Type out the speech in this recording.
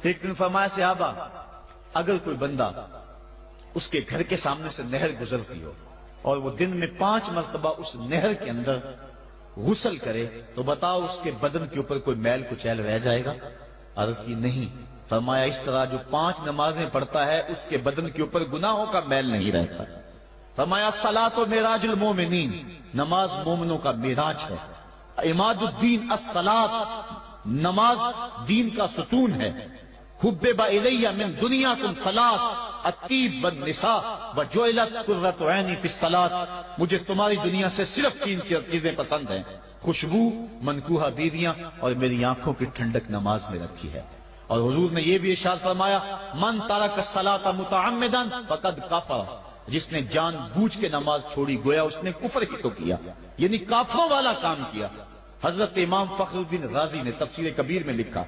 एक दिन फरमाया सहाबा, अगर कोई बंदा उसके घर के सामने से नहर गुजरती हो और वो दिन में 5 मरतबा उस नहर के अंदर गुसल करे, तो बताओ उसके बदन के ऊपर कोई मैल कुचैल रह जाएगा? अर्ज की नहीं। फरमाया इस तरह जो 5 नमाजें पढ़ता है उसके बदन के ऊपर गुनाहों का मैल नहीं रहता। फरमाया सलातो मेराजुल मोमिनीन, नमाज मोमिनों का मेराज है। इमादुद्दीन अस्सलात, नमाज दीन का सुतून है। हुब्बिबा इलैया मिन दुनियाकुम सलास, अत्तीब वन निसा व जुइलत कुर्रतु ऐनी फिस्सलात, मुझे तुम्हारी दुनिया से सिर्फ 3 चीजें पसंद हैं, खुशबू, मनकूहा बीवियां और मेरी आंखों की ठंडक नमाज में रखी है। और हुजूर ने यह भी इरशाद फरमाया, मन तरक सलाता मुतअम्मिदन फकद कफर, जिसने जानबूझ के नमाज छोड़ी गोया उसने कुफर ही तो किया, यानी काफरों वाला काम किया। हजरत इमाम फखरुद्दीन राजी ने तफसीर कबीर में लिखा,